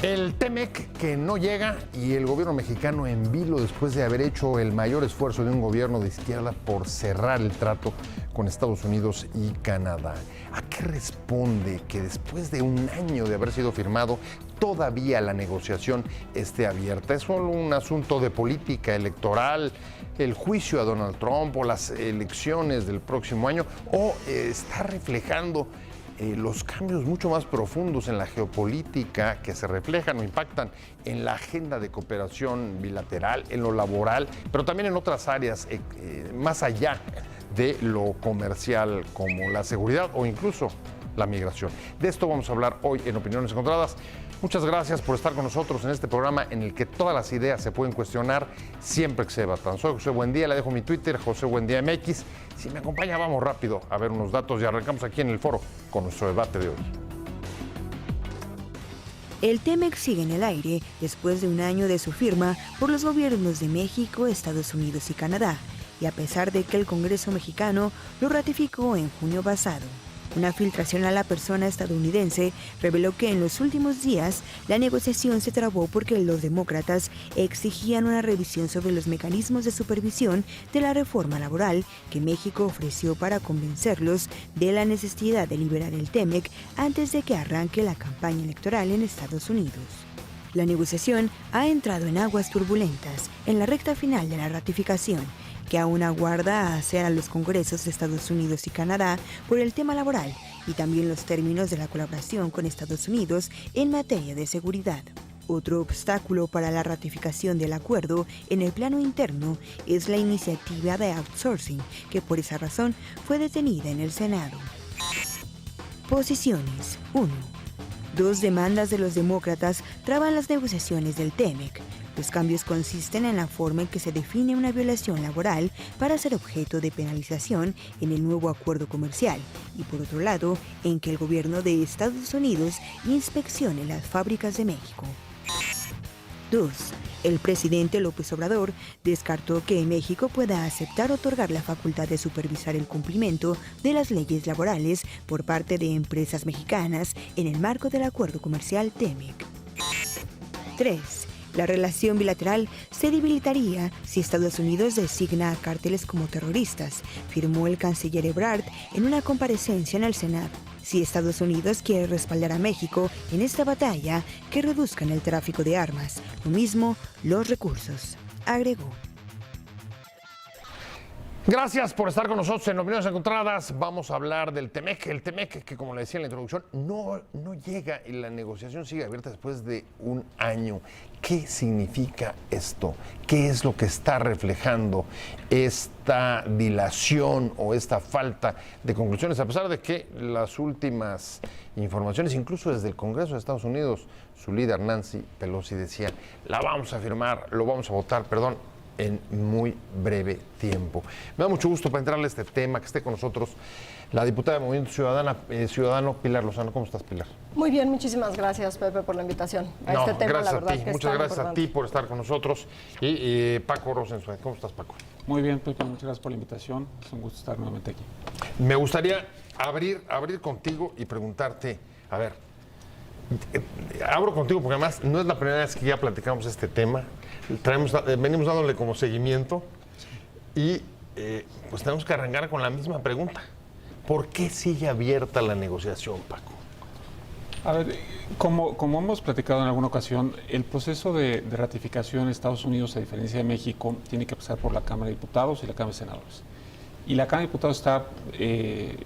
El TEMEC que no llega y el gobierno mexicano en vilo después de haber hecho el mayor esfuerzo de un gobierno de izquierda por cerrar el trato con Estados Unidos y Canadá. ¿A qué responde que después de un año de haber sido firmado todavía la negociación esté abierta? ¿Es solo un asunto de política electoral, el juicio a Donald Trump o las elecciones del próximo año? ¿O está reflejando los cambios mucho más profundos en la geopolítica que se reflejan o impactan en la agenda de cooperación bilateral, en lo laboral, pero también en otras áreas más allá de lo comercial, como la seguridad o incluso la migración? De esto vamos a hablar hoy en Opiniones Encontradas. Muchas gracias por estar con nosotros en este programa en el que todas las ideas se pueden cuestionar siempre que se debatan. Soy José Buendía, le dejo mi Twitter, José Buendía MX. Si me acompaña, vamos rápido a ver unos datos y arrancamos aquí en el foro con nuestro debate de hoy. El TEMEC sigue en el aire después de un año de su firma por los gobiernos de México, Estados Unidos y Canadá, y a pesar de que el Congreso mexicano lo ratificó en junio pasado. Una filtración a la persona estadounidense reveló que en los últimos días la negociación se trabó porque los demócratas exigían una revisión sobre los mecanismos de supervisión de la reforma laboral que México ofreció para convencerlos de la necesidad de liberar el TEMEC antes de que arranque la campaña electoral en Estados Unidos. La negociación ha entrado en aguas turbulentas en la recta final de la ratificación, que aún aguarda a hacer a los congresos de Estados Unidos y Canadá por el tema laboral y también los términos de la colaboración con Estados Unidos en materia de seguridad. Otro obstáculo para la ratificación del acuerdo en el plano interno es la iniciativa de outsourcing, que por esa razón fue detenida en el Senado. Posiciones. 1. Dos demandas de los demócratas traban las negociaciones del TEMEC. Los cambios consisten en la forma en que se define una violación laboral para ser objeto de penalización en el nuevo acuerdo comercial y, por otro lado, en que el gobierno de Estados Unidos inspeccione las fábricas de México. 2. El presidente López Obrador descartó que México pueda aceptar otorgar la facultad de supervisar el cumplimiento de las leyes laborales por parte de empresas mexicanas en el marco del acuerdo comercial TEMEC. 3. La relación bilateral se debilitaría si Estados Unidos designa a cárteles como terroristas, firmó el canciller Ebrard en una comparecencia en el Senado. Si Estados Unidos quiere respaldar a México en esta batalla, que reduzcan el tráfico de armas, lo mismo los recursos, agregó. Gracias por estar con nosotros en Opiniones Encontradas. Vamos a hablar del TEMEC. El TEMEC, que como le decía en la introducción, no llega y la negociación sigue abierta después de un año. ¿Qué significa esto? ¿Qué es lo que está reflejando esta dilación o esta falta de conclusiones? A pesar de que las últimas informaciones, incluso desde el Congreso de Estados Unidos, su líder Nancy Pelosi decía, la vamos a firmar, lo vamos a votar, en muy breve tiempo. Me da mucho gusto para entrarle a este tema, que esté con nosotros la diputada de Movimiento Ciudadano, Pilar Lozano. ¿Cómo estás, Pilar? Muy bien, muchísimas gracias, Pepe, por la invitación a este tema, la verdad que muchas gracias importante. a ti por estar con nosotros. Y Paco Rosenzweig, ¿cómo estás, Paco? Muy bien, Pepe, muchas gracias por la invitación. Es un gusto estar nuevamente aquí. Me gustaría abrir contigo y preguntarte, a ver, abro contigo porque además no es la primera vez que ya platicamos este tema. Venimos dándole como seguimiento y pues tenemos que arrancar con la misma pregunta. ¿Por qué sigue abierta la negociación, Paco? A ver, como hemos platicado en alguna ocasión, el proceso de ratificación en Estados Unidos, a diferencia de México, tiene que pasar por la Cámara de Diputados y la Cámara de Senadores. Y la Cámara de Diputados está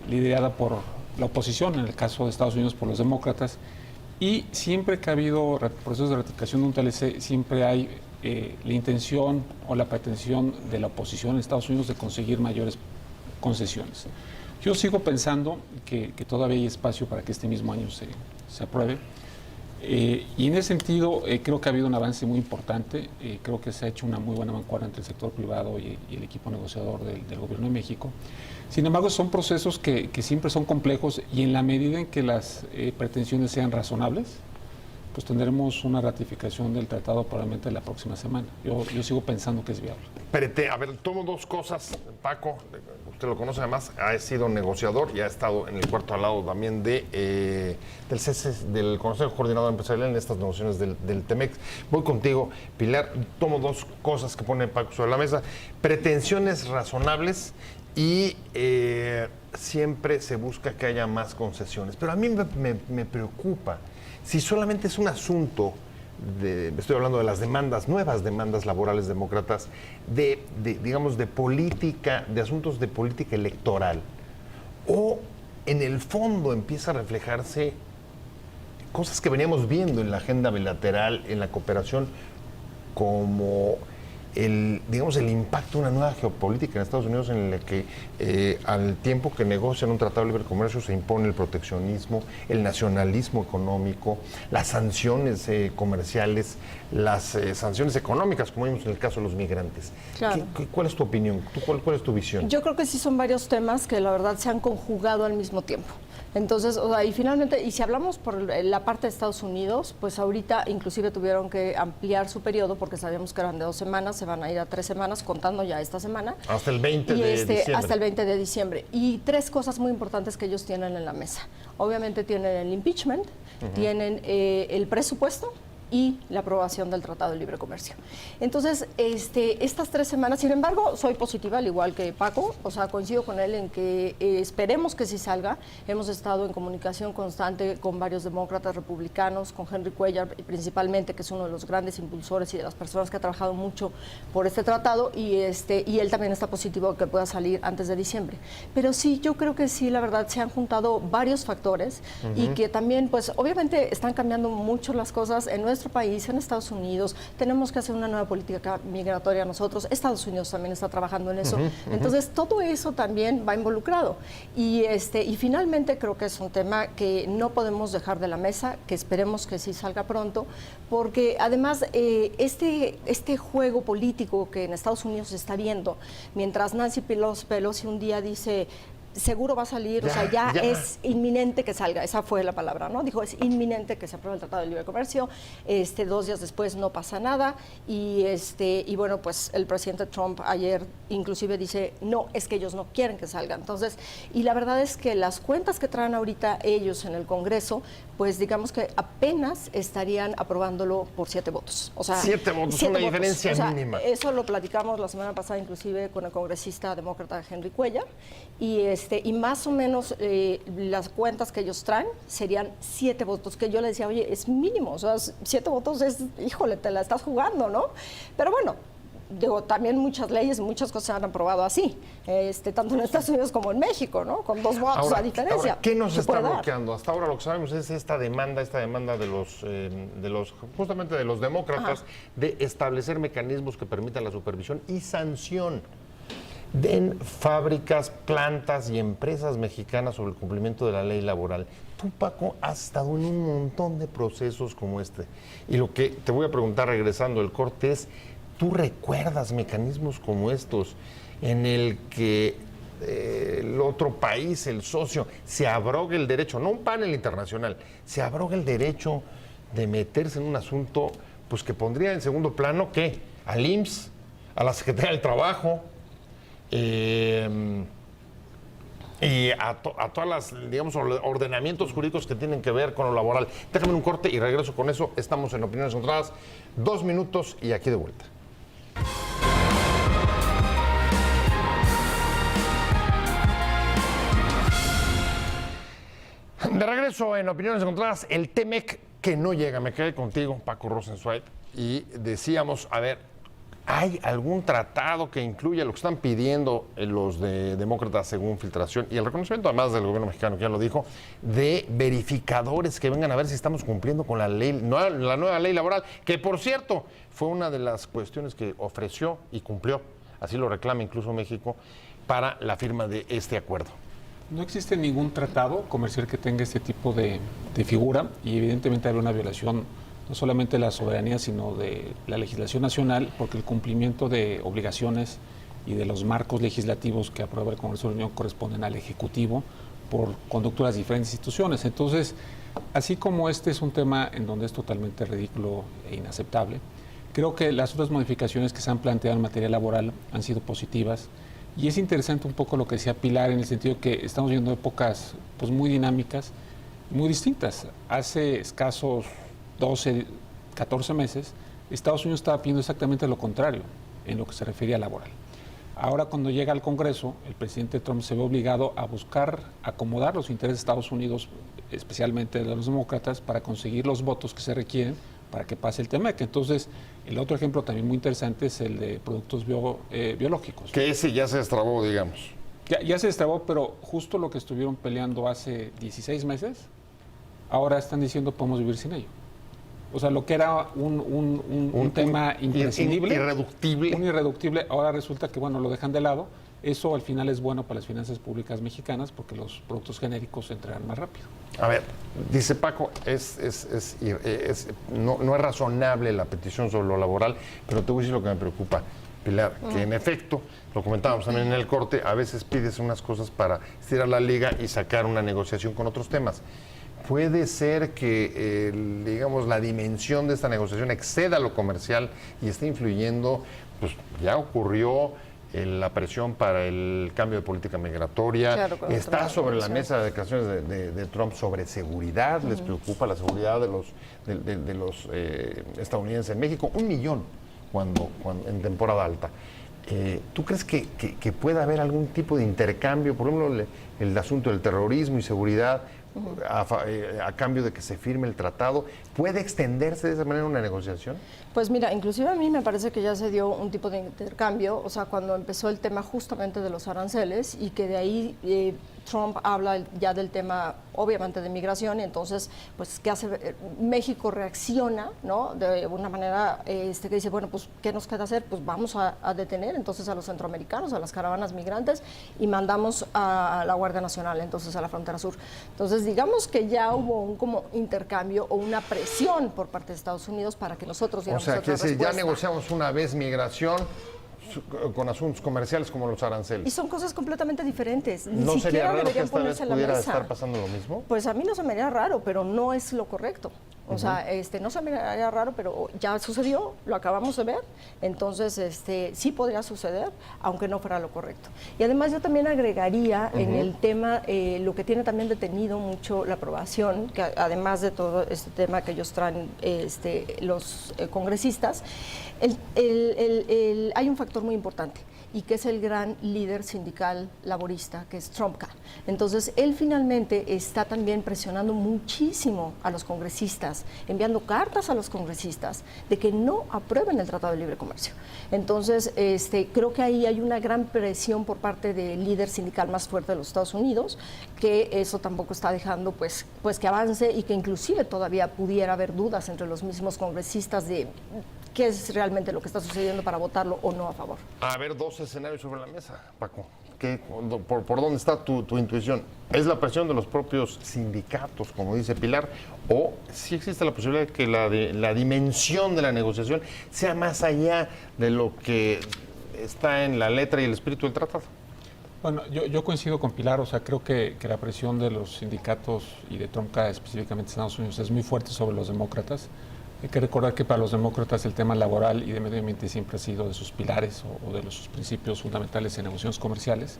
liderada por la oposición, en el caso de Estados Unidos por los demócratas, y siempre que ha habido procesos de ratificación de un TLC, siempre hay la intención o la pretensión de la oposición en Estados Unidos de conseguir mayores concesiones. Yo sigo pensando que todavía hay espacio para que este mismo año se apruebe. Y en ese sentido creo que ha habido un avance muy importante. Creo que se ha hecho una muy buena mancuerna entre el sector privado y el equipo negociador del Gobierno de México. Sin embargo, son procesos que siempre son complejos y en la medida en que las pretensiones sean razonables, pues tendremos una ratificación del tratado probablemente la próxima semana. Yo sigo pensando que es viable. A ver, tomo dos cosas. Paco, usted lo conoce además, ha sido negociador y ha estado en el cuarto al lado también del cese del Consejo Coordinador Empresarial en estas negociaciones del TEMEC. Voy contigo, Pilar. Tomo dos cosas que pone Paco sobre la mesa. Pretensiones razonables y siempre se busca que haya más concesiones. Pero a mí me preocupa si solamente es un asunto estoy hablando de las demandas, nuevas demandas laborales demócratas, digamos, de política, de asuntos de política electoral, o en el fondo empieza a reflejarse cosas que veníamos viendo en la agenda bilateral, en la cooperación, como el impacto de una nueva geopolítica en Estados Unidos en la que al tiempo que negocian un tratado de libre comercio se impone el proteccionismo, el nacionalismo económico, las sanciones comerciales, las sanciones económicas, como vimos en el caso de los migrantes. Claro. ¿Cuál es tu opinión? ¿Cuál es tu visión? Yo creo que sí son varios temas que la verdad se han conjugado al mismo tiempo. Entonces, y finalmente, y si hablamos por la parte de Estados Unidos, pues ahorita inclusive tuvieron que ampliar su periodo porque sabíamos que eran de 2 semanas, se van a ir a 3 semanas, contando ya esta semana. Hasta el 20 de diciembre. Hasta el 20 de diciembre. Y 3 cosas muy importantes que ellos tienen en la mesa. Obviamente tienen el impeachment, tienen el presupuesto y la aprobación del Tratado de Libre Comercio. Entonces, estas 3 semanas, sin embargo, soy positiva, al igual que Paco, o sea, coincido con él en que esperemos que sí salga. Hemos estado en comunicación constante con varios demócratas republicanos, con Henry Cuellar principalmente, que es uno de los grandes impulsores y de las personas que ha trabajado mucho por este tratado, y él también está positivo que pueda salir antes de diciembre. Pero sí, yo creo que sí, la verdad, se han juntado varios factores y que también, pues, obviamente están cambiando mucho las cosas en nuestro país, en Estados Unidos. Tenemos que hacer una nueva política migratoria nosotros. Estados Unidos también está trabajando en eso. Entonces, todo eso también va involucrado. Y finalmente creo que es un tema que no podemos dejar de la mesa, que esperemos que sí salga pronto, porque además este juego político que en Estados Unidos se está viendo, mientras Nancy Pelosi un día dice seguro va a salir, o sea, ya es inminente que salga, esa fue la palabra, ¿no? Dijo, es inminente que se apruebe el Tratado de Libre Comercio, 2 días después no pasa nada, y bueno, pues el presidente Trump ayer inclusive dice, no, es que ellos no quieren que salga. Entonces, y la verdad es que las cuentas que traen ahorita ellos en el Congreso, pues digamos que apenas estarían aprobándolo por 7 votos. O sea, 7 votos, una diferencia mínima. Eso lo platicamos la semana pasada inclusive con el congresista demócrata Henry Cuellar, y más o menos las cuentas que ellos traen serían 7 votos, que yo le decía, oye, es mínimo, o sea, 7 votos es, híjole, te la estás jugando, ¿no? Pero bueno, digo, también muchas leyes, muchas cosas se han aprobado así, tanto en Estados Unidos como en México, ¿no? Con 2 votos a diferencia. ¿Qué nos está bloqueando? Hasta ahora lo que sabemos es esta demanda de los justamente de los demócratas, de establecer mecanismos que permitan la supervisión y sanción de fábricas, plantas y empresas mexicanas sobre el cumplimiento de la ley laboral. Tú, Paco, has estado en un montón de procesos como este. Y lo que te voy a preguntar regresando del corte es, ¿tú recuerdas mecanismos como estos en el que el otro país, el socio, se abroga el derecho, no un panel internacional, se abroga el derecho de meterse en un asunto pues que pondría en segundo plano, ¿qué? Al IMSS, a la Secretaría del Trabajo, y a todas las, digamos, ordenamientos jurídicos que tienen que ver con lo laboral? Déjame un corte y regreso con eso. Estamos en Opiniones Encontradas, 2 minutos y aquí de vuelta. De regreso en Opiniones Encontradas, el TEMEC que no llega. Me quedé contigo, Paco Rosenzweig, y decíamos, a ver, ¿hay algún tratado que incluya lo que están pidiendo los demócratas según filtración y el reconocimiento, además del gobierno mexicano, que ya lo dijo, de verificadores que vengan a ver si estamos cumpliendo con la ley, la nueva ley laboral, que por cierto fue una de las cuestiones que ofreció y cumplió, así lo reclama incluso México, para la firma de este acuerdo? No existe ningún tratado comercial que tenga este tipo de figura, y evidentemente hay una violación no solamente de la soberanía, sino de la legislación nacional, porque el cumplimiento de obligaciones y de los marcos legislativos que aprueba el Congreso de la Unión corresponden al Ejecutivo por conducto de las diferentes instituciones. Entonces, Así como este es un tema en donde es totalmente ridículo e inaceptable, creo que las otras modificaciones que se han planteado en materia laboral han sido positivas. Y es interesante un poco lo que decía Pilar, en el sentido que estamos viendo épocas pues, muy dinámicas, muy distintas. Hace escasos 12, 14 meses, Estados Unidos estaba pidiendo exactamente lo contrario en lo que se refería a laboral. Ahora, cuando llega al Congreso, el presidente Trump se ve obligado a buscar acomodar los intereses de Estados Unidos, especialmente de los demócratas, para conseguir los votos que se requieren para que pase el TEMEC. Entonces, el otro ejemplo también muy interesante es el de productos biológicos. Que ese ya se destrabó, digamos. Ya se destrabó, pero justo lo que estuvieron peleando hace 16 meses, ahora están diciendo podemos vivir sin ello. O sea, lo que era un tema imprescindible, irreductible. un irreductible, ahora resulta que, bueno, lo dejan de lado. Eso al final es bueno para las finanzas públicas mexicanas porque los productos genéricos entrarán más rápido. A ver, dice Paco, no es razonable la petición sobre lo laboral, pero te voy a decir lo que me preocupa, Pilar, que en efecto, lo comentábamos también en el corte, a veces pides unas cosas para estirar la liga y sacar una negociación con otros temas. Puede ser que, digamos, la dimensión de esta negociación exceda lo comercial y esté influyendo, pues ya ocurrió la presión para el cambio de política migratoria, claro, está sobre la mesa de declaraciones de Trump sobre seguridad, les preocupa la seguridad de los estadounidenses en México, 1 millón en temporada alta. ¿Tú crees que pueda haber algún tipo de intercambio, por ejemplo, el asunto del terrorismo y seguridad, a cambio de que se firme el tratado? ¿Puede extenderse de esa manera una negociación? Pues mira, inclusive a mí me parece que ya se dio un tipo de intercambio, o sea, cuando empezó el tema justamente de los aranceles y que de ahí Trump habla ya del tema, obviamente, de migración, y entonces, pues, ¿qué hace? México reacciona, ¿no? De una manera que dice, bueno, pues, ¿qué nos queda hacer? Pues vamos a detener entonces a los centroamericanos, a las caravanas migrantes, y mandamos a la Guardia Nacional, entonces, a la frontera sur. Entonces, digamos que ya hubo un como intercambio o una presión por parte de Estados Unidos para que nosotros diéramos otra respuesta. O sea, que ya negociamos una vez migración con asuntos comerciales como los aranceles. Y son cosas completamente diferentes. Ni ¿No sería siquiera raro que deberían esta vez ponerse en la pudiera mesa. estar pasando lo mismo? Pues a mí no se me haría raro, pero no es lo correcto. O sea, no se me haría raro, pero ya sucedió, lo acabamos de ver. Entonces, sí podría suceder, aunque no fuera lo correcto. Y además yo también agregaría en el tema, lo que tiene también detenido mucho la aprobación, que además de todo este tema que ellos traen los congresistas, hay un factor muy importante, y que es el gran líder sindical laborista, que es Trumka. Entonces, él finalmente está también presionando muchísimo a los congresistas, enviando cartas a los congresistas de que no aprueben el Tratado de Libre Comercio. Entonces, creo que ahí hay una gran presión por parte del líder sindical más fuerte de los Estados Unidos, que eso tampoco está dejando pues que avance, y que inclusive todavía pudiera haber dudas entre los mismos congresistas de qué es realmente lo que está sucediendo para votarlo o no a favor. A ver, 2 escenarios sobre la mesa, Paco. ¿Por dónde está tu intuición? ¿Es la presión de los propios sindicatos, como dice Pilar, o sí existe la posibilidad de que la dimensión de la negociación sea más allá de lo que está en la letra y el espíritu del tratado? Bueno, yo coincido con Pilar, o sea, creo que la presión de los sindicatos y de Trump, específicamente en Estados Unidos, es muy fuerte sobre los demócratas. Hay que recordar que para los demócratas el tema laboral y de medio ambiente siempre ha sido de sus pilares o de sus principios fundamentales en negociaciones comerciales.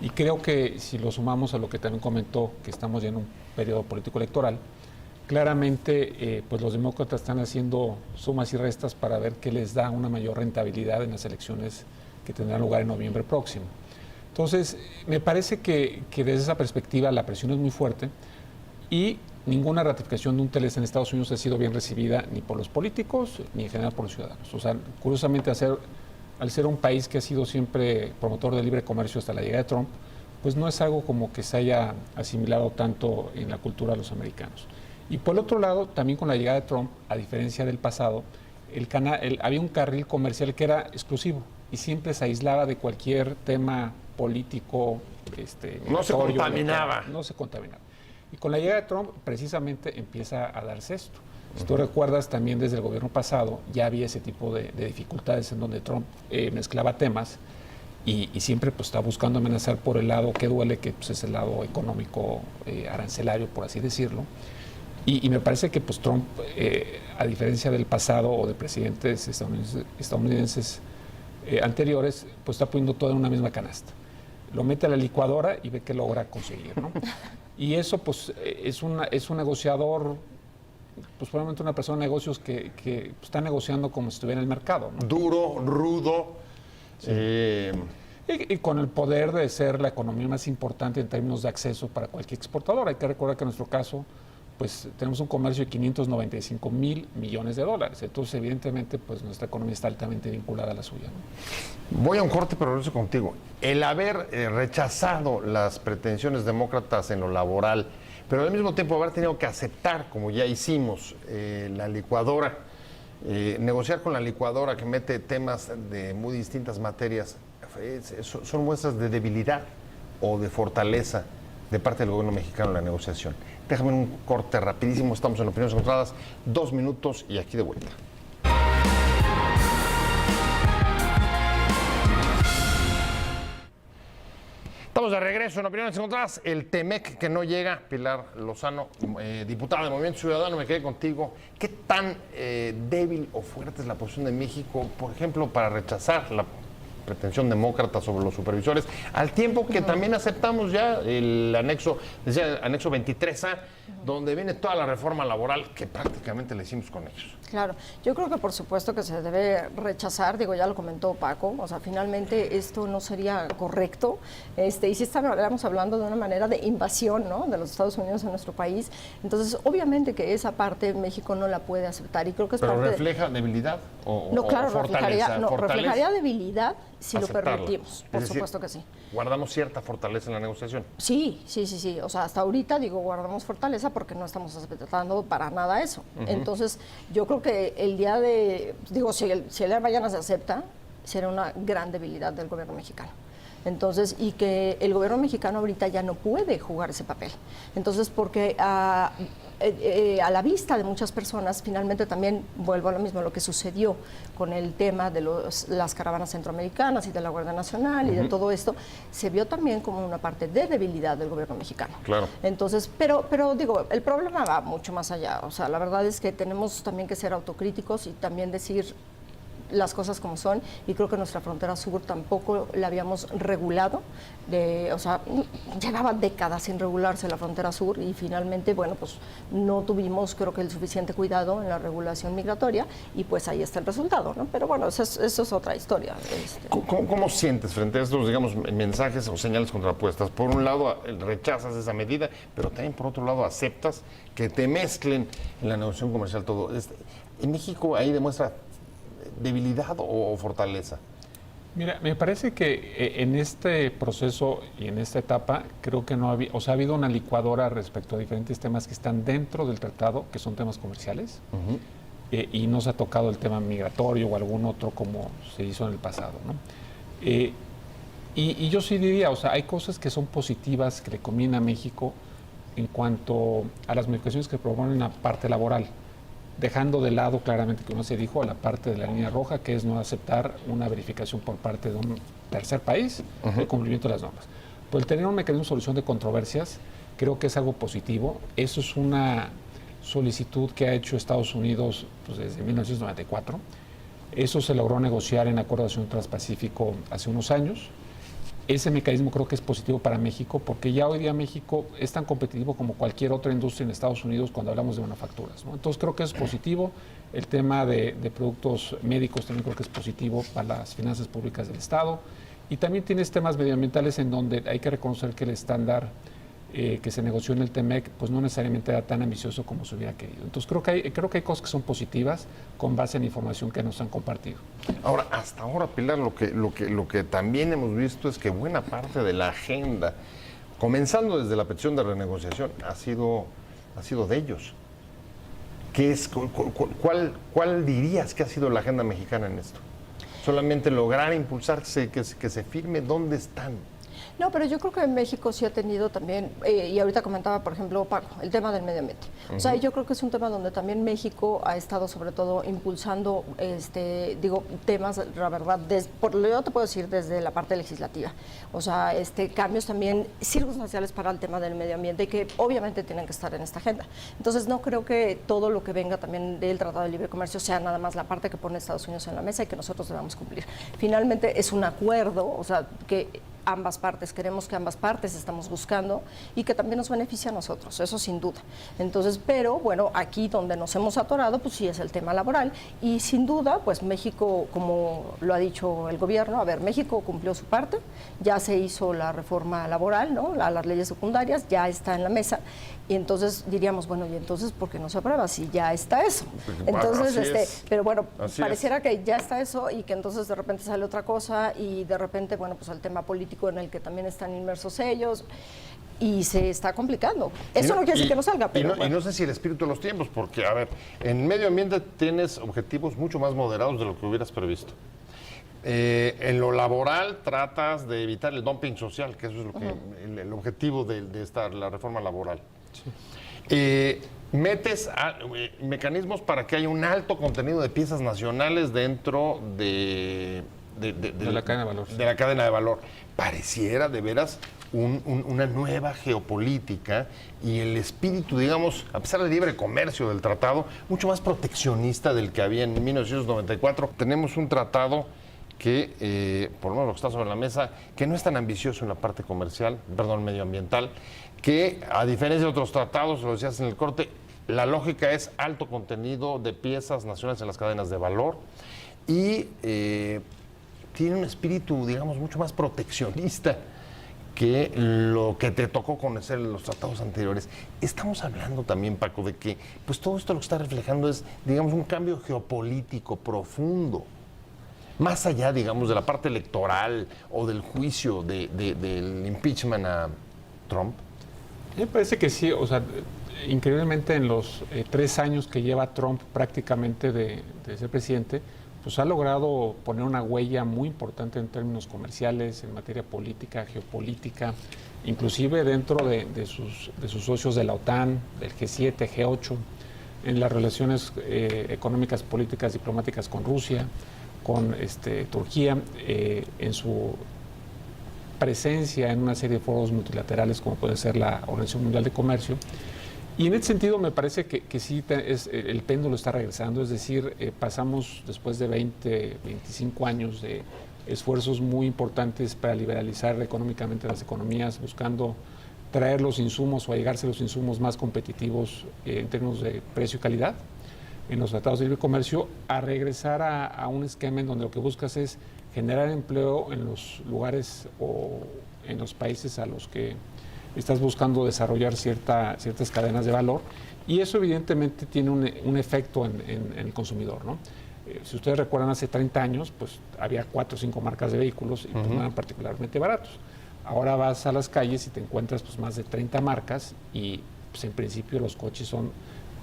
Y creo que si lo sumamos a lo que también comentó, que estamos ya en un periodo político electoral, claramente pues los demócratas están haciendo sumas y restas para ver qué les da una mayor rentabilidad en las elecciones que tendrán lugar en noviembre próximo. Entonces, me parece que desde esa perspectiva la presión es muy fuerte, y ninguna ratificación de un TLC en Estados Unidos ha sido bien recibida ni por los políticos ni en general por los ciudadanos. O sea, curiosamente, al ser un país que ha sido siempre promotor del libre comercio hasta la llegada de Trump, pues no es algo como que se haya asimilado tanto en la cultura de los americanos. Y por el otro lado, también con la llegada de Trump, a diferencia del pasado, había un carril comercial que era exclusivo y siempre se aislaba de cualquier tema político. No se contaminaba. No se contaminaba. Y con la llegada de Trump, precisamente, empieza a darse esto. Si tú recuerdas, también desde el gobierno pasado ya había ese tipo de dificultades en donde Trump mezclaba temas y siempre pues, está buscando amenazar por el lado que duele, que pues, es el lado económico, arancelario, por así decirlo. Y me parece que pues Trump, a diferencia del pasado o de presidentes estadounidenses anteriores, pues está poniendo todo en una misma canasta. Lo mete a la licuadora y ve qué logra conseguir, ¿no? Y eso pues es un negociador, pues probablemente una persona de negocios que está negociando como si estuviera en el mercado, ¿no? Duro, rudo. Sí. Y con el poder de ser la economía más importante en términos de acceso para cualquier exportador. Hay que recordar que en nuestro caso, pues tenemos un comercio de 595 mil millones de dólares. Entonces, evidentemente, pues nuestra economía está altamente vinculada a la suya, ¿no? Voy a un corte, pero regreso contigo. El haber rechazado las pretensiones demócratas en lo laboral, pero al mismo tiempo haber tenido que aceptar, como ya hicimos, la licuadora, negociar con la licuadora que mete temas de muy distintas materias, son muestras de debilidad o de fortaleza de parte del gobierno mexicano en la negociación. Déjame un corte rapidísimo, estamos en Opiniones Encontradas, 2 minutos y aquí de vuelta. Estamos de regreso en Opiniones Encontradas. El TEMEC que no llega, Pilar Lozano, diputada del Movimiento Ciudadano, me quedé contigo. ¿Qué tan débil o fuerte es la posición de México, por ejemplo, para rechazar la pretensión demócrata sobre los supervisores, al tiempo que también aceptamos ya el anexo, decía anexo 23A, donde viene toda la reforma laboral que prácticamente le hicimos con ellos? Claro, yo creo que por supuesto que se debe rechazar, digo, ya lo comentó Paco, o sea, finalmente esto no sería correcto, y si estamos hablando de una manera de invasión, ¿no?, de los Estados Unidos en nuestro país, entonces obviamente que esa parte México no la puede aceptar y creo que es ¿Pero parte refleja debilidad no, claro, fortaleza? reflejaría debilidad si Aceptarla. Lo permitimos, por supuesto que sí. ¿Guardamos cierta fortaleza en la negociación? Sí, o sea, hasta ahorita digo, guardamos fortaleza porque no estamos aceptando para nada eso. Entonces, yo creo que el día de, digo, si el día de mañana se acepta, será una gran debilidad del gobierno mexicano. Entonces, y que el gobierno mexicano ahorita ya no puede jugar ese papel. Entonces, porque a la vista de muchas personas, finalmente también vuelvo a lo mismo, lo que sucedió con el tema de las caravanas centroamericanas y de la Guardia Nacional y de todo esto, se vio también como una parte de debilidad del gobierno mexicano. Claro. Entonces, pero digo, el problema va mucho más allá. O sea, la verdad es que tenemos también que ser autocríticos y también decir las cosas como son, y creo que nuestra frontera sur tampoco la habíamos regulado, o sea, llevaba décadas sin regularse la frontera sur y finalmente, bueno, pues no tuvimos, creo que el suficiente cuidado en la regulación migratoria y pues ahí está el resultado, ¿no? Pero bueno, eso es otra historia. ¿Cómo sientes frente a estos, digamos, mensajes o señales contrapuestas? Por un lado, rechazas esa medida, pero también por otro lado aceptas que te mezclen en la negociación comercial todo. En México ahí demuestra debilidad o fortaleza. Mira, me parece que en este proceso y en esta etapa creo que no había, o sea, ha habido una licuadora respecto a diferentes temas que están dentro del tratado, que son temas comerciales, y no se ha tocado el tema migratorio o algún otro como se hizo en el pasado, ¿no? Y yo sí diría, o sea, hay cosas que son positivas que le conviene a México en cuanto a las modificaciones que proponen la parte laboral, dejando de lado claramente, como se dijo, la parte de la línea roja, que es no aceptar una verificación por parte de un tercer país del cumplimiento de las normas. Pero el tener un mecanismo de solución de controversias creo que es algo positivo. Eso es una solicitud que ha hecho Estados Unidos pues, desde 1994. Eso se logró negociar en Acuerdo de Asociación Transpacífico hace unos años. Ese mecanismo creo que es positivo para México porque ya hoy día México es tan competitivo como cualquier otra industria en Estados Unidos cuando hablamos de manufacturas, ¿no? Entonces creo que es positivo. El tema de productos médicos también creo que es positivo para las finanzas públicas del Estado. Y también tienes temas medioambientales en donde hay que reconocer que el estándar que se negoció en el TEMEC pues no necesariamente era tan ambicioso como se hubiera querido. Entonces creo que hay cosas que son positivas con base en la información que nos han compartido. Ahora, hasta ahora, Pilar, lo que también hemos visto es que buena parte de la agenda, comenzando desde la petición de renegociación, ha sido de ellos. ¿Cuál dirías que ha sido la agenda mexicana en esto? Solamente lograr impulsarse, que se firme, ¿dónde están? No, pero yo creo que México sí ha tenido también, y ahorita comentaba, por ejemplo, Paco, el tema del medio ambiente. O sea, yo creo que es un tema donde también México ha estado sobre todo impulsando, temas, la verdad, yo te puedo decir desde la parte legislativa. O sea, cambios también circunstanciales para el tema del medio ambiente y que obviamente tienen que estar en esta agenda. Entonces, no creo que todo lo que venga también del Tratado de Libre Comercio sea nada más la parte que pone Estados Unidos en la mesa y que nosotros debamos cumplir. Finalmente, es un acuerdo, o sea, que ambas partes, queremos que ambas partes estamos buscando y que también nos beneficie a nosotros, eso sin duda. Entonces, pero bueno, aquí donde nos hemos atorado, pues sí es el tema laboral y sin duda, pues México, como lo ha dicho el gobierno, a ver, México cumplió su parte, ya se hizo la reforma laboral, ¿no? Las leyes secundarias, ya está en la mesa y entonces diríamos, bueno, ¿y entonces por qué no se aprueba si ya está eso? Entonces, pero bueno, pareciera que ya está eso y que entonces de repente sale otra cosa y de repente, bueno, pues el tema político en el que también están inmersos ellos y se está complicando. Eso no quiere decir que no salga, pero y no sé si el espíritu de los tiempos, porque, a ver, en medio ambiente tienes objetivos mucho más moderados de lo que hubieras previsto. En lo laboral tratas de evitar el dumping social, que eso es lo que, el objetivo de la reforma laboral. Sí. Metes mecanismos para que haya un alto contenido de piezas nacionales dentro de la cadena de valor. De la cadena de valor. Pareciera de veras una nueva geopolítica y el espíritu, digamos, a pesar del libre comercio del tratado, mucho más proteccionista del que había en 1994. Tenemos un tratado que, por lo menos lo que está sobre la mesa, que no es tan ambicioso en la parte comercial, medioambiental, que a diferencia de otros tratados, lo decías en el corte, la lógica es alto contenido de piezas nacionales en las cadenas de valor y tiene un espíritu, digamos, mucho más proteccionista que lo que te tocó conocer en los tratados anteriores. Estamos hablando también, Paco, de que pues todo esto lo que está reflejando es, digamos, un cambio geopolítico profundo. Más allá, digamos, de la parte electoral o del juicio del impeachment a Trump. Me parece que sí, o sea, increíblemente en los 3 años que lleva Trump prácticamente de ser presidente, pues ha logrado poner una huella muy importante en términos comerciales, en materia política, geopolítica, inclusive dentro de sus socios de la OTAN, del G7, G8, en las relaciones económicas, políticas, diplomáticas con Rusia, con Turquía, en su presencia en una serie de foros multilaterales como puede ser la Organización Mundial de Comercio. Y en ese sentido me parece que sí el péndulo está regresando, es decir, pasamos después de 20, 25 años de esfuerzos muy importantes para liberalizar económicamente las economías, buscando traer los insumos o allegarse los insumos más competitivos en términos de precio y calidad en los tratados de libre comercio, a regresar a un esquema en donde lo que buscas es generar empleo en los lugares o en los países a los que estás buscando desarrollar ciertas cadenas de valor, y eso evidentemente tiene un efecto en el consumidor, ¿no? Si ustedes recuerdan, hace 30 años, pues había 4 o 5 marcas de vehículos y pues, no eran particularmente baratos. Ahora vas a las calles y te encuentras pues más de 30 marcas y pues en principio los coches son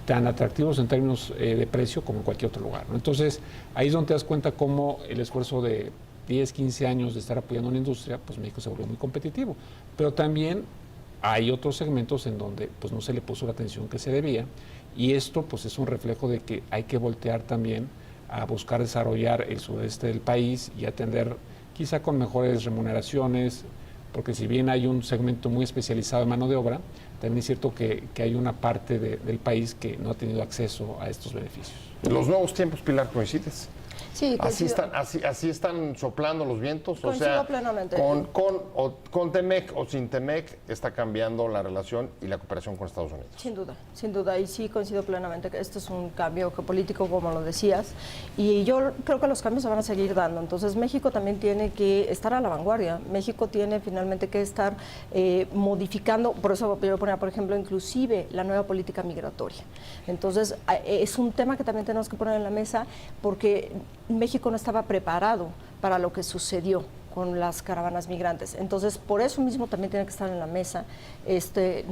tan atractivos en términos de precio como en cualquier otro lugar, ¿no? Entonces, ahí es donde te das cuenta cómo el esfuerzo de 10, 15 años de estar apoyando una industria, pues México se volvió muy competitivo. Pero también hay otros segmentos en donde pues no se le puso la atención que se debía, y esto pues es un reflejo de que hay que voltear también a buscar desarrollar el sureste del país y atender quizá con mejores remuneraciones, porque si bien hay un segmento muy especializado en mano de obra, también es cierto que hay una parte del país que no ha tenido acceso a estos beneficios. Los nuevos tiempos, Pilar, ¿coincides? Sí, así están soplando los vientos. Coincido o sea, plenamente. Con Temec o sin Temec está cambiando la relación y la cooperación con Estados Unidos. Sin duda, y sí coincido plenamente que esto es un cambio geopolítico, como lo decías, y yo creo que los cambios se van a seguir dando. Entonces México también tiene que estar a la vanguardia. México tiene finalmente que estar modificando, por eso yo ponía, por ejemplo, inclusive la nueva política migratoria. Entonces es un tema que también tenemos que poner en la mesa, porque México no estaba preparado para lo que sucedió con las caravanas migrantes. Entonces, por eso mismo también tiene que estar en la mesa esta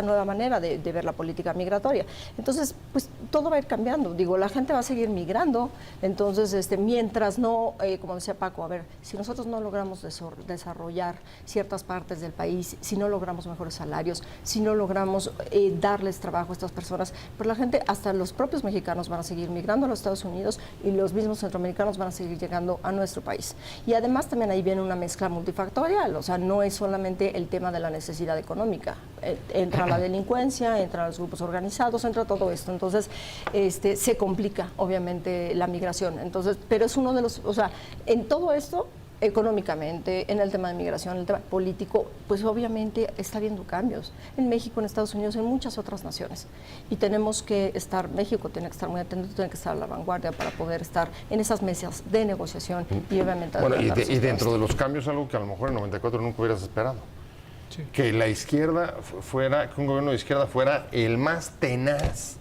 nueva manera de ver la política migratoria. Entonces, pues todo va a ir cambiando. Digo, la gente va a seguir migrando. Entonces, mientras no, como decía Paco, a ver, si nosotros no logramos desarrollar ciertas partes del país, si no logramos mejores salarios, si no logramos darles trabajo a estas personas, pues la gente, hasta los propios mexicanos van a seguir migrando a los Estados Unidos y los mismos centroamericanos van a seguir llegando a nuestro país. Y además también ahí viene una mezcla multifactorial, o sea, no es solamente el tema de la necesidad económica, entra la delincuencia, entran los grupos organizados, entra todo esto. Entonces, se complica obviamente la migración. Entonces, pero es uno de los, o sea, en todo esto, económicamente, en el tema de migración, en el tema político, pues obviamente está habiendo cambios en México, en Estados Unidos, en muchas otras naciones. Y tenemos que estar, México tiene que estar muy atento, tiene que estar a la vanguardia para poder estar en esas mesas de negociación y obviamente... Bueno, y dentro de los cambios, algo que a lo mejor en 94 nunca hubieras esperado. Sí. Que la izquierda fuera, que un gobierno de izquierda fuera el más tenaz,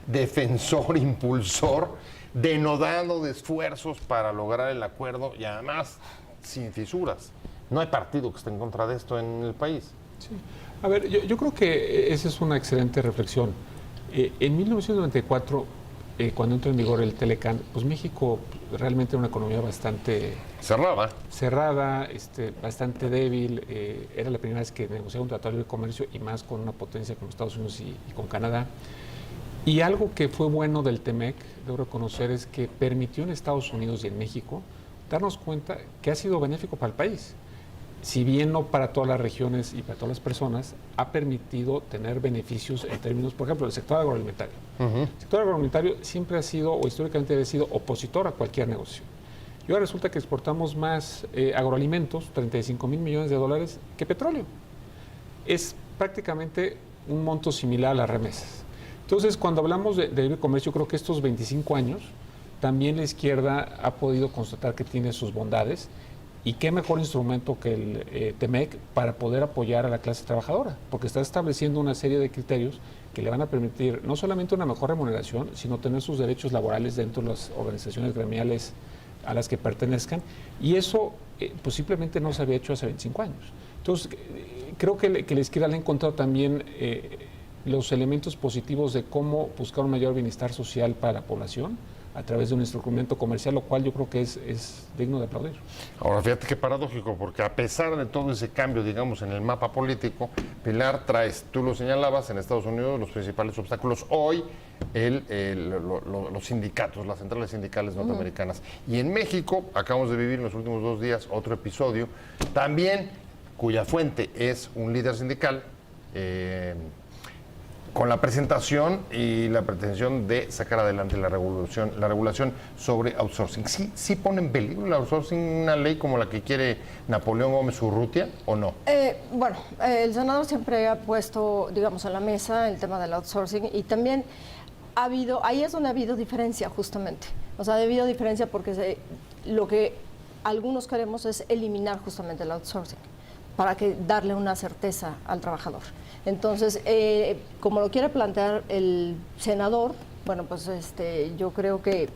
defensor, impulsor, denodado de esfuerzos para lograr el acuerdo y además sin fisuras. No hay partido que esté en contra de esto en el país. Sí. A ver, yo creo que esa es una excelente reflexión. En 1994, cuando entró en vigor el Telecán, pues México realmente era una economía bastante... cerrada, bastante débil. Era la primera vez que negociaba un tratado de libre comercio y más con una potencia como Estados Unidos y con Canadá. Y algo que fue bueno del TEMEC, debo reconocer, es que permitió en Estados Unidos y en México darnos cuenta que ha sido benéfico para el país. Si bien no para todas las regiones y para todas las personas, ha permitido tener beneficios en términos, por ejemplo, del sector agroalimentario. El sector agroalimentario siempre ha sido, o históricamente ha sido, opositor a cualquier negocio. Y ahora resulta que exportamos más agroalimentos, 35 mil millones de dólares, que petróleo. Es prácticamente un monto similar a las remesas. Entonces, cuando hablamos de libre comercio, creo que estos 25 años también la izquierda ha podido constatar que tiene sus bondades y qué mejor instrumento que el TEMEC para poder apoyar a la clase trabajadora, porque está estableciendo una serie de criterios que le van a permitir no solamente una mejor remuneración, sino tener sus derechos laborales dentro de las organizaciones gremiales a las que pertenezcan, y eso pues simplemente no se había hecho hace 25 años. Entonces, creo que la izquierda le ha encontrado también los elementos positivos de cómo buscar un mayor bienestar social para la población a través de un instrumento comercial, lo cual yo creo que es digno de aplaudir. Ahora, fíjate qué paradójico, porque a pesar de todo ese cambio, digamos, en el mapa político, Pilar, tú lo señalabas, en Estados Unidos los principales obstáculos hoy, los sindicatos, las centrales sindicales norteamericanas. Y en México, acabamos de vivir en los últimos 2 días otro episodio, también cuya fuente es un líder sindical, con la presentación y la pretensión de sacar adelante la regulación sobre outsourcing. ¿Sí pone en peligro el outsourcing una ley como la que quiere Napoleón Gómez Urrutia o no? Bueno, el senador siempre ha puesto, digamos, en la mesa el tema del outsourcing y también ahí es donde ha habido diferencia justamente. O sea, ha habido diferencia porque lo que algunos queremos es eliminar justamente el outsourcing para darle una certeza al trabajador. Entonces, como lo quiere plantear el senador, bueno, pues yo creo que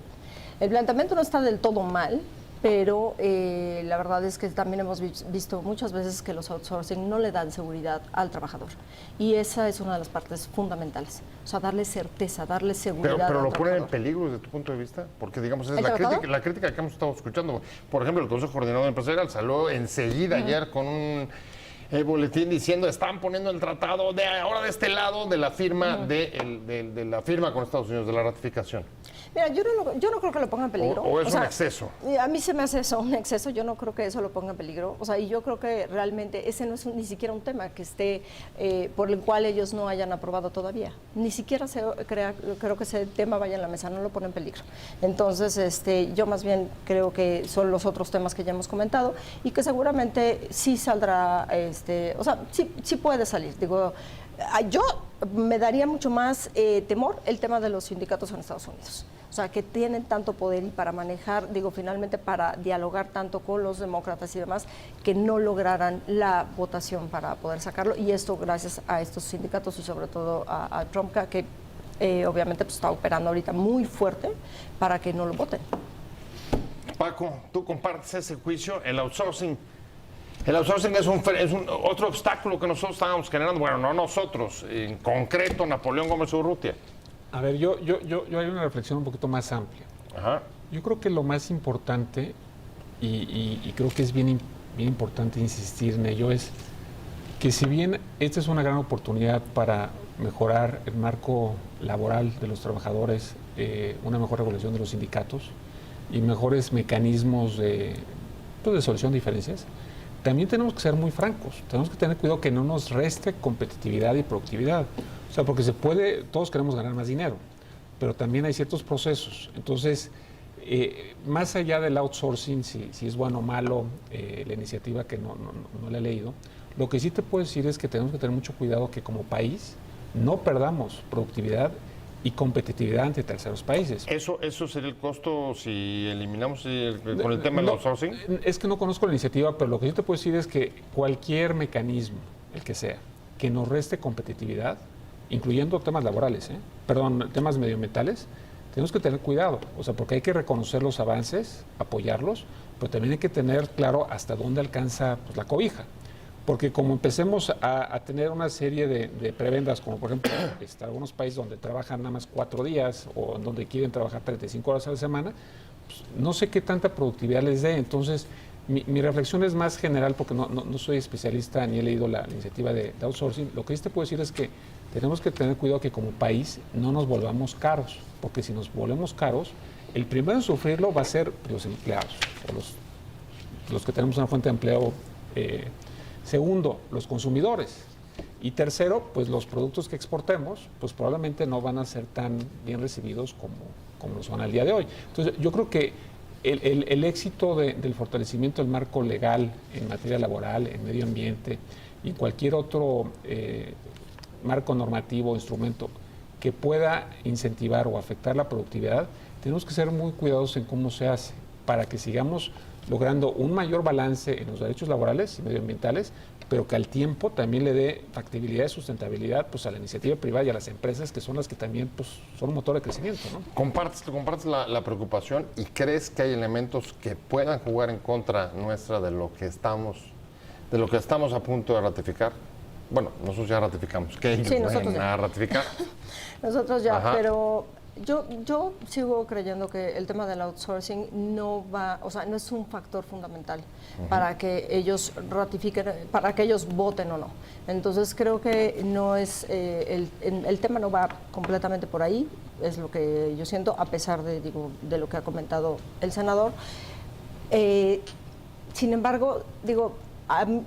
el planteamiento no está del todo mal, pero la verdad es que también hemos visto muchas veces que los outsourcing no le dan seguridad al trabajador. Y esa es una de las partes fundamentales. O sea, darle certeza, darle seguridad pero al lo ponen en trabajador. peligro desde tu punto de vista, porque digamos, es la crítica que hemos estado escuchando. Por ejemplo, el Consejo Coordinador Empresarial salió enseguida ayer con un boletín diciendo están poniendo el tratado de ahora de este lado de la firma de la firma con Estados Unidos, de la ratificación. Mira, yo no creo que lo ponga en peligro. ¿O es un exceso? A mí se me hace eso, un exceso. Yo no creo que eso lo ponga en peligro. O sea, y yo creo que realmente ese no es ni siquiera un tema que esté por el cual ellos no hayan aprobado todavía. Ni siquiera creo que ese tema vaya en la mesa, no lo pone en peligro. Entonces, yo más bien creo que son los otros temas que ya hemos comentado y que seguramente sí saldrá, o sea, sí puede salir. Digo, yo me daría mucho más temor el tema de los sindicatos en Estados Unidos. O sea, que tienen tanto poder y para manejar, finalmente para dialogar tanto con los demócratas y demás, que no lograran la votación para poder sacarlo. Y esto gracias a estos sindicatos y sobre todo a Trump, que obviamente pues, está operando ahorita muy fuerte para que no lo voten. Paco, tú compartes ese juicio. El outsourcing es otro obstáculo que nosotros estábamos generando. Bueno, no nosotros, en concreto Napoleón Gómez Urrutia. A ver, yo hay una reflexión un poquito más amplia. Ajá. Yo creo que lo más importante, y creo que es bien importante insistir en ello, es que si bien esta es una gran oportunidad para mejorar el marco laboral de los trabajadores, una mejor regulación de los sindicatos y mejores mecanismos de solución de diferencias, también tenemos que ser muy francos. Tenemos que tener cuidado que no nos reste competitividad y productividad. O sea, porque todos queremos ganar más dinero, pero también hay ciertos procesos. Entonces, más allá del outsourcing, si es bueno o malo, la iniciativa que no la he leído, lo que sí te puedo decir es que tenemos que tener mucho cuidado que como país no perdamos productividad y competitividad ante terceros países. ¿Eso sería el costo si eliminamos con el tema del outsourcing? Es que no conozco la iniciativa, pero lo que sí te puedo decir es que cualquier mecanismo, el que sea, que nos reste competitividad, incluyendo temas laborales, temas medioambientales, tenemos que tener cuidado, o sea, porque hay que reconocer los avances, apoyarlos, pero también hay que tener claro hasta dónde alcanza la cobija. Porque como empecemos a tener una serie de prebendas, como por ejemplo algunos países donde trabajan nada más 4 días o en donde quieren trabajar 35 horas a la semana, pues, no sé qué tanta productividad les dé. Entonces, mi reflexión es más general porque no soy especialista ni he leído la iniciativa de outsourcing. Lo que sí te puedo decir es que tenemos que tener cuidado que como país no nos volvamos caros, porque si nos volvemos caros, el primero en sufrirlo va a ser los empleados, o los que tenemos una fuente de empleo. Segundo, los consumidores. Y tercero, pues los productos que exportemos, pues probablemente no van a ser tan bien recibidos como lo son al día de hoy. Entonces, yo creo que el éxito del fortalecimiento del marco legal en materia laboral, en medio ambiente y en cualquier otro marco normativo o instrumento que pueda incentivar o afectar la productividad, tenemos que ser muy cuidadosos en cómo se hace para que sigamos logrando un mayor balance en los derechos laborales y medioambientales, pero que al tiempo también le dé factibilidad y sustentabilidad pues, a la iniciativa privada y a las empresas, que son las que también pues, son un motor de crecimiento, ¿no? ¿Compartes la preocupación y crees que hay elementos que puedan jugar en contra nuestra de lo que estamos a punto de ratificar? Bueno, nosotros ya ratificamos. ¿Qué ellos van a ratificar? Nosotros ya, Ajá. pero yo sigo creyendo que el tema del outsourcing no es un factor fundamental para que ellos ratifiquen, para que ellos voten o no. Entonces creo que no es el tema no va completamente por ahí, es lo que yo siento, a pesar de lo que ha comentado el senador. Sin embargo,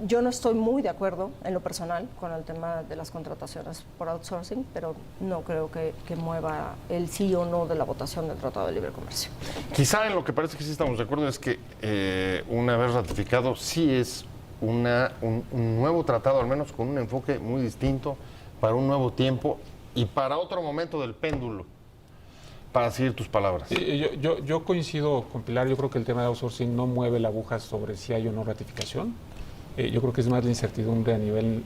yo no estoy muy de acuerdo en lo personal con el tema de las contrataciones por outsourcing, pero no creo que mueva el sí o no de la votación del Tratado de Libre Comercio. Quizá en lo que parece que sí estamos de acuerdo es que una vez ratificado sí es un nuevo tratado, al menos con un enfoque muy distinto, para un nuevo tiempo y para otro momento del péndulo. Para seguir tus palabras. Yo coincido con Pilar, yo creo que el tema de outsourcing no mueve la aguja sobre si hay o no ratificación. Yo creo que es más la incertidumbre a nivel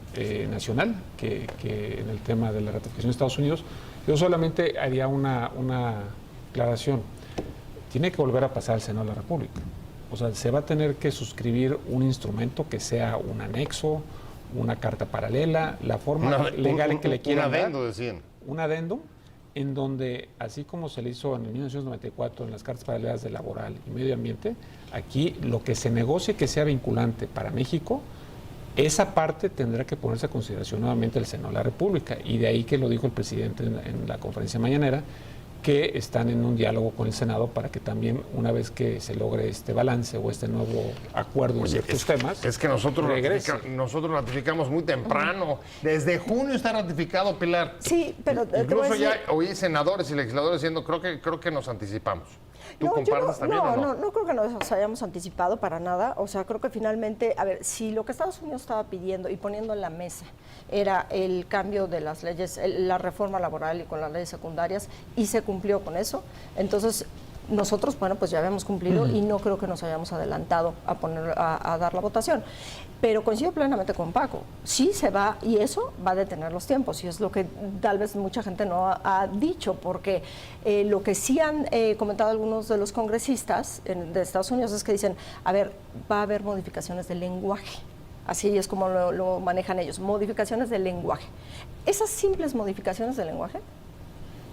nacional que en el tema de la ratificación de Estados Unidos. Yo solamente haría una aclaración. Tiene que volver a pasar al Senado de la República. O sea, se va a tener que suscribir un instrumento que sea un anexo, una carta paralela, la forma legal en que le quieran dar. Un adendo, decían. Un adendo en donde, así como se le hizo en el 1994 en las cartas paralelas de laboral y medio ambiente, aquí lo que se negocie que sea vinculante para México, esa parte tendrá que ponerse a consideración nuevamente el Senado de la República. Y de ahí que lo dijo el presidente en la conferencia mañanera, que están en un diálogo con el Senado para que también, una vez que se logre este balance o este nuevo acuerdo en ciertos temas, es que nosotros ratificamos muy temprano. Desde junio está ratificado, Pilar. Sí, pero incluso ya oí senadores y legisladores diciendo, creo que nos anticipamos. ¿Tú compartes también o no? No creo que nos hayamos anticipado para nada. O sea, creo que finalmente, a ver, si lo que Estados Unidos estaba pidiendo y poniendo en la mesa era el cambio de las leyes, la reforma laboral y con las leyes secundarias, y se cumplió con eso, entonces Nosotros, bueno, pues ya habíamos cumplido y no creo que nos hayamos adelantado a dar la votación. Pero coincido plenamente con Paco, sí se va, y eso va a detener los tiempos, y es lo que tal vez mucha gente no ha dicho, porque lo que sí han comentado algunos de los congresistas de Estados Unidos es que dicen, a ver, va a haber modificaciones del lenguaje. Así es como lo manejan ellos, modificaciones del lenguaje. Esas simples modificaciones del lenguaje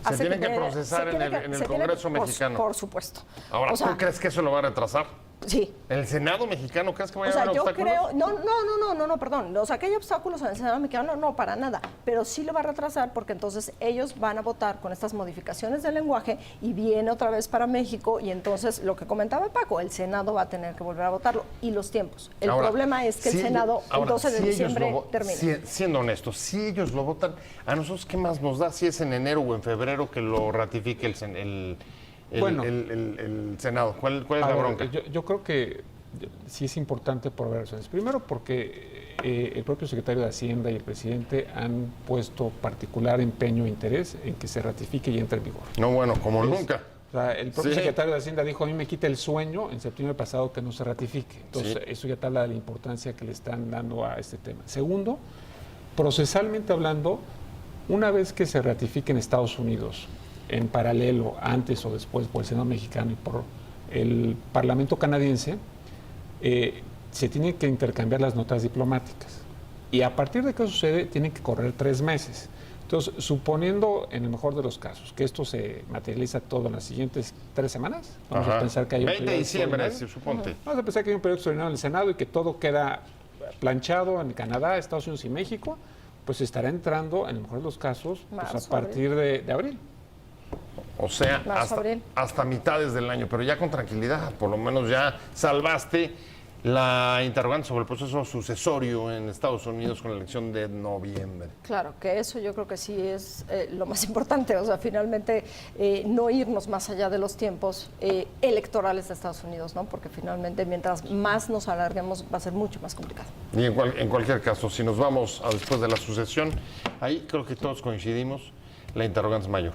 se tienen que procesar en el Congreso mexicano. Por supuesto. Ahora, O sea, ¿tú crees que eso lo va a retrasar? Sí. ¿El Senado mexicano crees que vaya a haber yo obstáculos? creo, no, perdón. O sea, que hay obstáculos en el Senado mexicano, no, para nada. Pero sí lo va a retrasar porque entonces ellos van a votar con estas modificaciones del lenguaje y viene otra vez para México y entonces lo que comentaba Paco, el Senado va a tener que volver a votarlo y los tiempos. El problema es que el Senado el 12 de diciembre termina. Siendo honestos, si ellos lo votan, ¿a nosotros qué más nos da si es en enero o en febrero que lo ratifique el Senado? ¿Cuál es la bronca? Yo creo que sí es importante por varias razones. Primero, porque el propio secretario de Hacienda y el presidente han puesto particular empeño e interés en que se ratifique y entre en vigor. No, bueno, como nunca. O sea, el propio secretario de Hacienda dijo, a mí me quita el sueño en septiembre pasado que no se ratifique. Entonces, eso ya te habla de la importancia que le están dando a este tema. Segundo, procesalmente hablando, una vez que se ratifique en Estados Unidos, en paralelo, antes o después, por el Senado mexicano y por el Parlamento canadiense, se tienen que intercambiar las notas diplomáticas. Y a partir de que eso sucede, tienen que correr 3 meses. Entonces, suponiendo, en el mejor de los casos, que esto se materializa todo en las siguientes 3 semanas, vamos a pensar que hay un 20 de diciembre, suponte. Vamos a pensar que hay un periodo extraordinario en el Senado y que todo queda planchado en Canadá, Estados Unidos y México, pues estará entrando, en el mejor de los casos, pues a partir de abril. O sea, hasta mitades del año, pero ya con tranquilidad, por lo menos ya salvaste la interrogante sobre el proceso sucesorio en Estados Unidos con la elección de noviembre. Claro, que eso yo creo que sí es lo más importante, o sea, finalmente no irnos más allá de los tiempos electorales de Estados Unidos, ¿no? Porque finalmente mientras más nos alarguemos va a ser mucho más complicado. Y en cualquier caso, si nos vamos a después de la sucesión, ahí creo que todos coincidimos, la interrogante es mayor.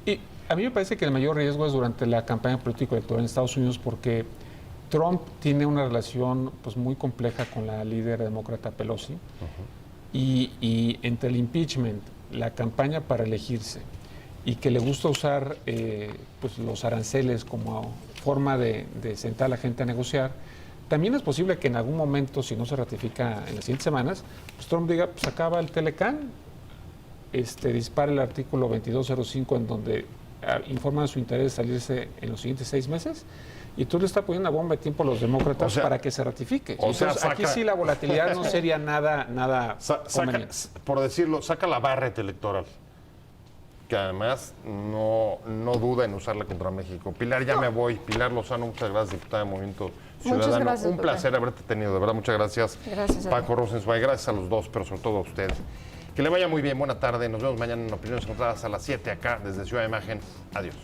Y a mí me parece que el mayor riesgo es durante la campaña política electoral en Estados Unidos porque Trump tiene una relación pues, muy compleja con la líder demócrata Pelosi y entre el impeachment, la campaña para elegirse y que le gusta usar pues, los aranceles como forma de sentar a la gente a negociar, también es posible que en algún momento, si no se ratifica en las siguientes semanas, pues Trump diga, pues acaba el Telecán, dispara el artículo 2205 en donde informa de su interés de salirse en los siguientes 6 meses y tú le estás poniendo una bomba de tiempo a los demócratas para que se ratifique. Entonces, aquí sí la volatilidad no sería nada conveniente. Por decirlo, saca la barreta electoral, que además no duda en usarla contra México. Pilar, ya me voy. Pilar Lozano, muchas gracias, diputada de Movimiento Ciudadano. Muchas gracias, un placer haberte tenido, de verdad, muchas gracias. Gracias Paco Rosenzweig, gracias a los dos, pero sobre todo a usted. Que le vaya muy bien, buena tarde. Nos vemos mañana en Opiniones Encontradas a las 7 acá desde Ciudad de Imagen. Adiós.